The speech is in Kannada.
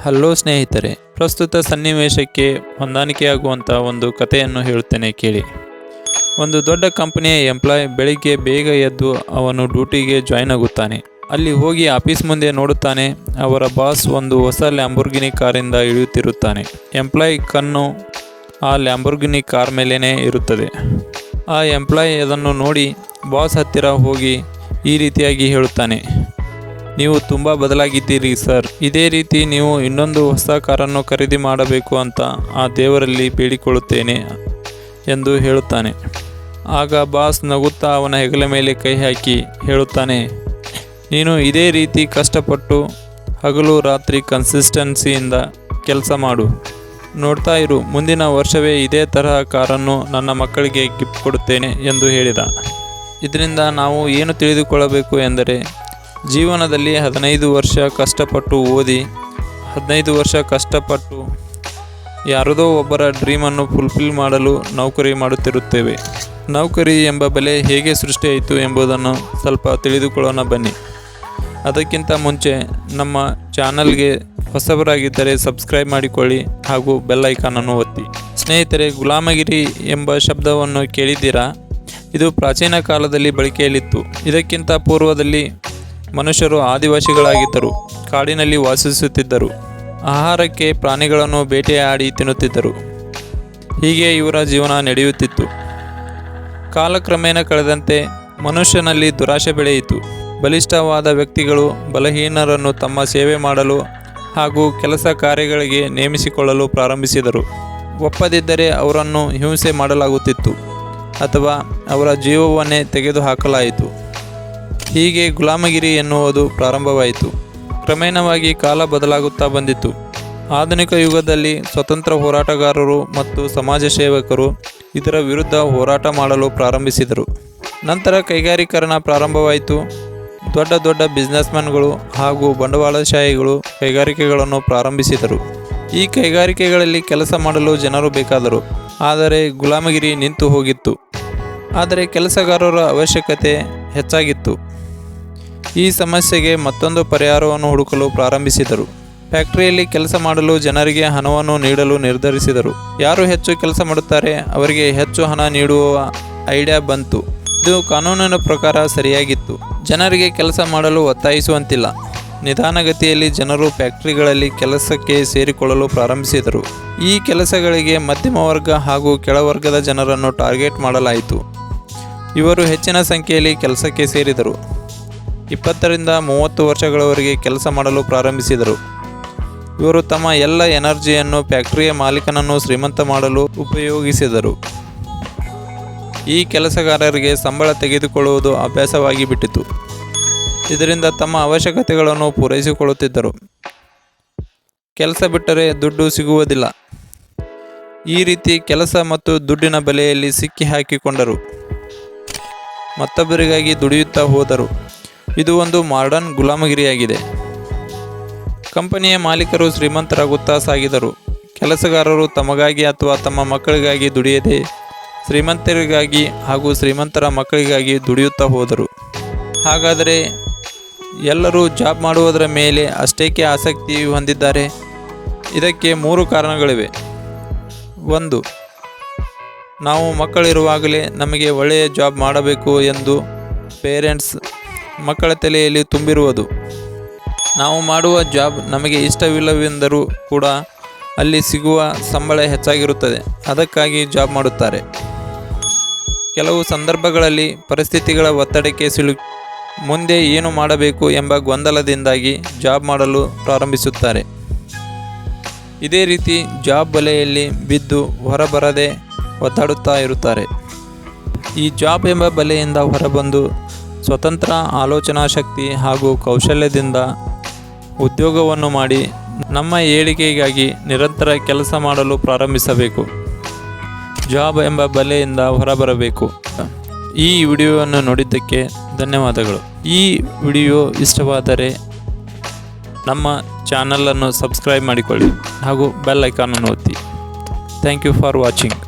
ಹಲೋ ಸ್ನೇಹಿತರೆ, ಪ್ರಸ್ತುತ ಸನ್ನಿವೇಶಕ್ಕೆ ಹೊಂದಾಣಿಕೆಯಾಗುವಂಥ ಒಂದು ಕಥೆಯನ್ನು ಹೇಳುತ್ತೇನೆ ಕೇಳಿ. ಒಂದು ದೊಡ್ಡ ಕಂಪನಿಯ ಎಂಪ್ಲಾಯ್ ಬೆಳಿಗ್ಗೆ ಬೇಗ ಎದ್ದು ಅವನು ಡ್ಯೂಟಿಗೆ ಜಾಯ್ನ್ ಆಗುತ್ತಾನೆ. ಅಲ್ಲಿ ಹೋಗಿ ಆಫೀಸ್ ಮುಂದೆ ನೋಡುತ್ತಾನೆ, ಅವರ ಬಾಸ್ ಒಂದು ಹೊಸ ಲ್ಯಾಂಬೋರ್ಗಿನಿ ಕಾರಿಂದ ಇಳಿಯುತ್ತಿರುತ್ತಾನೆ. ಎಂಪ್ಲಾಯ್ ಕಣ್ಣು ಆ ಲ್ಯಾಂಬೋರ್ಗಿನಿ ಕಾರ್ ಮೇಲೇ ಇರುತ್ತದೆ. ಆ ಎಂಪ್ಲಾಯ್ ಅದನ್ನು ನೋಡಿ ಬಾಸ್ ಹತ್ತಿರ ಹೋಗಿ ಈ ರೀತಿಯಾಗಿ ಹೇಳುತ್ತಾನೆ, ನೀವು ತುಂಬ ಬದಲಾಗಿದ್ದೀರಿ ಸರ್. ಇದೇ ರೀತಿ ನೀವು ಇನ್ನೊಂದು ಹೊಸ ಕಾರನ್ನು ಖರೀದಿ ಮಾಡಬೇಕು ಅಂತ ಆ ದೇವರಲ್ಲಿ ಬೇಡಿಕೊಳ್ಳುತ್ತೇನೆ ಎಂದು ಹೇಳುತ್ತಾನೆ. ಆಗ ಬಾಸ್ ನಗುತ್ತಾ ಅವನ ಹೆಗಲ ಮೇಲೆ ಕೈ ಹಾಕಿ ಹೇಳುತ್ತಾನೆ, ನೀನು ಇದೇ ರೀತಿ ಕಷ್ಟಪಟ್ಟು ಹಗಲು ರಾತ್ರಿ ಕನ್ಸಿಸ್ಟೆನ್ಸಿಯಿಂದ ಕೆಲಸ ಮಾಡು. ನೋಡ್ತಾ ಇರು, ಮುಂದಿನ ವರ್ಷವೇ ಇದೇ ತರಹ ಕಾರನ್ನು ನನ್ನ ಮಕ್ಕಳಿಗೆ ಗಿಫ್ಟ್ ಕೊಡುತ್ತೇನೆ ಎಂದು ಹೇಳಿದ. ಇದರಿಂದ ನಾವು ಏನು ತಿಳಿದುಕೊಳ್ಳಬೇಕು ಎಂದರೆ, ಜೀವನದಲ್ಲಿ 15 ವರ್ಷ ಕಷ್ಟಪಟ್ಟು ಓದಿ 15 ವರ್ಷ ಕಷ್ಟಪಟ್ಟು ಯಾರದೋ ಒಬ್ಬರ ಡ್ರೀಮನ್ನು ಫುಲ್ಫಿಲ್ ಮಾಡಲು ನೌಕರಿ ಮಾಡುತ್ತಿರುತ್ತೇವೆ. ನೌಕರಿ ಎಂಬ ಬೆಲೆ ಹೇಗೆ ಸೃಷ್ಟಿಯಾಯಿತು ಎಂಬುದನ್ನು ಸ್ವಲ್ಪ ತಿಳಿದುಕೊಳ್ಳೋಣ ಬನ್ನಿ. ಅದಕ್ಕಿಂತ ಮುಂಚೆ ನಮ್ಮ ಚಾನಲ್ಗೆ ಹೊಸಬರಾಗಿದ್ದರೆ ಸಬ್ಸ್ಕ್ರೈಬ್ ಮಾಡಿಕೊಳ್ಳಿ ಹಾಗೂ ಬೆಲ್ ಐಕಾನನ್ನು ಒತ್ತಿ. ಸ್ನೇಹಿತರೆ, ಗುಲಾಮಗಿರಿ ಎಂಬ ಶಬ್ದವನ್ನು ಕೇಳಿದ್ದೀರಾ? ಇದು ಪ್ರಾಚೀನ ಕಾಲದಲ್ಲಿ ಬಳಕೆಯಲ್ಲಿತ್ತು. ಇದಕ್ಕಿಂತ ಪೂರ್ವದಲ್ಲಿ ಮನುಷ್ಯರು ಆದಿವಾಸಿಗಳಾಗಿದ್ದರು. ಕಾಡಿನಲ್ಲಿ ವಾಸಿಸುತ್ತಿದ್ದರು. ಆಹಾರಕ್ಕೆ ಪ್ರಾಣಿಗಳನ್ನು ಬೇಟೆಯಾಡಿ ತಿನ್ನುತ್ತಿದ್ದರು. ಹೀಗೆ ಇವರ ಜೀವನ ನಡೆಯುತ್ತಿತ್ತು. ಕಾಲಕ್ರಮೇಣ ಕಳೆದಂತೆ ಮನುಷ್ಯನಲ್ಲಿ ದುರಾಶೆ ಬೆಳೆಯಿತು. ಬಲಿಷ್ಠವಾದ ವ್ಯಕ್ತಿಗಳು ಬಲಹೀನರನ್ನು ತಮ್ಮ ಸೇವೆ ಮಾಡಲು ಹಾಗೂ ಕೆಲಸ ಕಾರ್ಯಗಳಿಗೆ ನೇಮಿಸಿಕೊಳ್ಳಲು ಪ್ರಾರಂಭಿಸಿದರು. ಒಪ್ಪದಿದ್ದರೆ ಅವರನ್ನು ಹಿಂಸೆ ಮಾಡಲಾಗುತ್ತಿತ್ತು ಅಥವಾ ಅವರ ಜೀವವನ್ನೇ ತೆಗೆದುಹಾಕಲಾಯಿತು. ಹೀಗೆ ಗುಲಾಮಗಿರಿ ಎನ್ನುವುದು ಪ್ರಾರಂಭವಾಯಿತು. ಕ್ರಮೇಣವಾಗಿ ಕಾಲ ಬದಲಾಗುತ್ತಾ ಬಂದಿತು. ಆಧುನಿಕ ಯುಗದಲ್ಲಿ ಸ್ವತಂತ್ರ ಹೋರಾಟಗಾರರು ಮತ್ತು ಸಮಾಜ ಸೇವಕರು ಇದರ ವಿರುದ್ಧ ಹೋರಾಟ ಮಾಡಲು ಪ್ರಾರಂಭಿಸಿದರು. ನಂತರ ಕೈಗಾರೀಕರಣ ಪ್ರಾರಂಭವಾಯಿತು. ದೊಡ್ಡ ದೊಡ್ಡ ಬಿಸ್ನೆಸ್ಮನ್ಗಳು ಹಾಗೂ ಬಂಡವಾಳಶಾಹಿಗಳು ಕೈಗಾರಿಕೆಗಳನ್ನು ಪ್ರಾರಂಭಿಸಿದರು. ಈ ಕೈಗಾರಿಕೆಗಳಲ್ಲಿ ಕೆಲಸ ಮಾಡಲು ಜನರು ಬೇಕಾದರು. ಆದರೆ ಗುಲಾಮಗಿರಿ ನಿಂತು ಹೋಗಿತ್ತು. ಆದರೆ ಕೆಲಸಗಾರರ ಅವಶ್ಯಕತೆ ಹೆಚ್ಚಾಗಿತ್ತು. ಈ ಸಮಸ್ಯೆಗೆ ಮತ್ತೊಂದು ಪರಿಹಾರವನ್ನು ಹುಡುಕಲು ಪ್ರಾರಂಭಿಸಿದರು. ಫ್ಯಾಕ್ಟರಿಯಲ್ಲಿ ಕೆಲಸ ಮಾಡಲು ಜನರಿಗೆ ಹಣವನ್ನು ನೀಡಲು ನಿರ್ಧರಿಸಿದರು. ಯಾರು ಹೆಚ್ಚು ಕೆಲಸ ಮಾಡುತ್ತಾರೆ ಅವರಿಗೆ ಹೆಚ್ಚು ಹಣ ನೀಡುವ ಐಡಿಯಾ ಬಂತು. ಇದು ಕಾನೂನಿನ ಪ್ರಕಾರ ಸರಿಯಾಗಿತ್ತು. ಜನರಿಗೆ ಕೆಲಸ ಮಾಡಲು ಒತ್ತಾಯಿಸುವಂತಿಲ್ಲ. ನಿಧಾನಗತಿಯಲ್ಲಿ ಜನರು ಫ್ಯಾಕ್ಟರಿಗಳಲ್ಲಿ ಕೆಲಸಕ್ಕೆ ಸೇರಿಕೊಳ್ಳಲು ಪ್ರಾರಂಭಿಸಿದರು. ಈ ಕೆಲಸಗಳಿಗೆ ಮಧ್ಯಮ ವರ್ಗ ಹಾಗೂ ಕೆಳವರ್ಗದ ಜನರನ್ನು ಟಾರ್ಗೆಟ್ ಮಾಡಲಾಯಿತು. ಇವರು ಹೆಚ್ಚಿನ ಸಂಖ್ಯೆಯಲ್ಲಿ ಕೆಲಸಕ್ಕೆ ಸೇರಿದರು. 20 ರಿಂದ 30 ವರ್ಷಗಳವರೆಗೆ ಕೆಲಸ ಮಾಡಲು ಪ್ರಾರಂಭಿಸಿದರು. ಇವರು ತಮ್ಮ ಎಲ್ಲ ಎನರ್ಜಿಯನ್ನು ಫ್ಯಾಕ್ಟರಿಯ ಮಾಲೀಕನನ್ನು ಶ್ರೀಮಂತ ಮಾಡಲು ಉಪಯೋಗಿಸಿದರು. ಈ ಕೆಲಸಗಾರರಿಗೆ ಸಂಬಳ ತೆಗೆದುಕೊಳ್ಳುವುದು ಅಭ್ಯಾಸವಾಗಿ ಬಿಟ್ಟಿತು. ಇದರಿಂದ ತಮ್ಮ ಅವಶ್ಯಕತೆಗಳನ್ನು ಪೂರೈಸಿಕೊಳ್ಳುತ್ತಿದ್ದರು. ಕೆಲಸ ಬಿಟ್ಟರೆ ದುಡ್ಡು ಸಿಗುವುದಿಲ್ಲ. ಈ ರೀತಿ ಕೆಲಸ ಮತ್ತು ದುಡ್ಡಿನ ಬೆಲೆಯಲ್ಲಿ ಸಿಕ್ಕಿ ಹಾಕಿಕೊಂಡರು. ಮತ್ತೊಬ್ಬರಿಗಾಗಿ ದುಡಿಯುತ್ತಾ ಹೋದರು. ಇದು ಒಂದು ಮಾಡರ್ನ್ ಗುಲಾಮಗಿರಿಯಾಗಿದೆ. ಕಂಪನಿಯ ಮಾಲೀಕರು ಶ್ರೀಮಂತರಾಗುತ್ತಾ ಸಾಗಿದರು. ಕೆಲಸಗಾರರು ತಮಗಾಗಿ ಅಥವಾ ತಮ್ಮ ಮಕ್ಕಳಿಗಾಗಿ ದುಡಿಯದೆ ಶ್ರೀಮಂತರಿಗಾಗಿ ಹಾಗೂ ಶ್ರೀಮಂತರ ಮಕ್ಕಳಿಗಾಗಿ ದುಡಿಯುತ್ತಾ ಹೋದರು. ಹಾಗಾದರೆ ಎಲ್ಲರೂ ಜಾಬ್ ಮಾಡುವುದರ ಮೇಲೆ ಅಷ್ಟೇಕೆ ಆಸಕ್ತಿ ಹೊಂದಿದ್ದಾರೆ? ಇದಕ್ಕೆ 3 ಕಾರಣಗಳಿವೆ. 1. ನಾವು ಮಕ್ಕಳಿರುವಾಗಲೇ ನಮಗೆ ಒಳ್ಳೆಯ ಜಾಬ್ ಮಾಡಬೇಕು ಎಂದು ಪೇರೆಂಟ್ಸ್ ಮಕ್ಕಳ ತಲೆಯಲ್ಲಿ ತುಂಬಿರುವುದು. ನಾವು ಮಾಡುವ ಜಾಬ್ ನಮಗೆ ಇಷ್ಟವಿಲ್ಲವೆಂದರೂ ಕೂಡ ಅಲ್ಲಿ ಸಿಗುವ ಸಂಬಳ ಹೆಚ್ಚಾಗಿರುತ್ತದೆ. ಅದಕ್ಕಾಗಿ ಜಾಬ್ ಮಾಡುತ್ತಾರೆ. ಕೆಲವು ಸಂದರ್ಭಗಳಲ್ಲಿ ಪರಿಸ್ಥಿತಿಗಳ ಒತ್ತಡಕ್ಕೆ ಮುಂದೆ ಏನು ಮಾಡಬೇಕು ಎಂಬ ಗೊಂದಲದಿಂದಾಗಿ ಜಾಬ್ ಮಾಡಲು ಪ್ರಾರಂಭಿಸುತ್ತಾರೆ. ಇದೇ ರೀತಿ ಜಾಬ್ ಬಲೆಯಲ್ಲಿ ಬಿದ್ದು ಹೊರಬರದೆ ಒದ್ದಾಡುತ್ತಾ ಇರುತ್ತಾರೆ. ಈ ಜಾಬ್ ಎಂಬ ಬಲೆಯಿಂದ ಹೊರಬಂದು ಸ್ವತಂತ್ರ ಆಲೋಚನಾ ಶಕ್ತಿ ಹಾಗೂ ಕೌಶಲ್ಯದಿಂದ ಉದ್ಯೋಗವನ್ನು ಮಾಡಿ ನಮ್ಮ ಏಳಿಗೆಗಾಗಿ ನಿರಂತರ ಕೆಲಸ ಮಾಡಲು ಪ್ರಾರಂಭಿಸಬೇಕು. ಜಾಬ್ ಎಂಬ ಬಲೆಯಿಂದ ಹೊರಬರಬೇಕು. ಈ ವಿಡಿಯೋವನ್ನು ನೋಡಿದ್ದಕ್ಕೆ ಧನ್ಯವಾದಗಳು. ಈ ವಿಡಿಯೋ ಇಷ್ಟವಾದರೆ ನಮ್ಮ ಚಾನಲನ್ನು ಸಬ್ಸ್ಕ್ರೈಬ್ ಮಾಡಿಕೊಳ್ಳಿ ಹಾಗೂ ಬೆಲ್ ಐಕಾನನ್ನು ಒತ್ತಿ. Thank you for watching.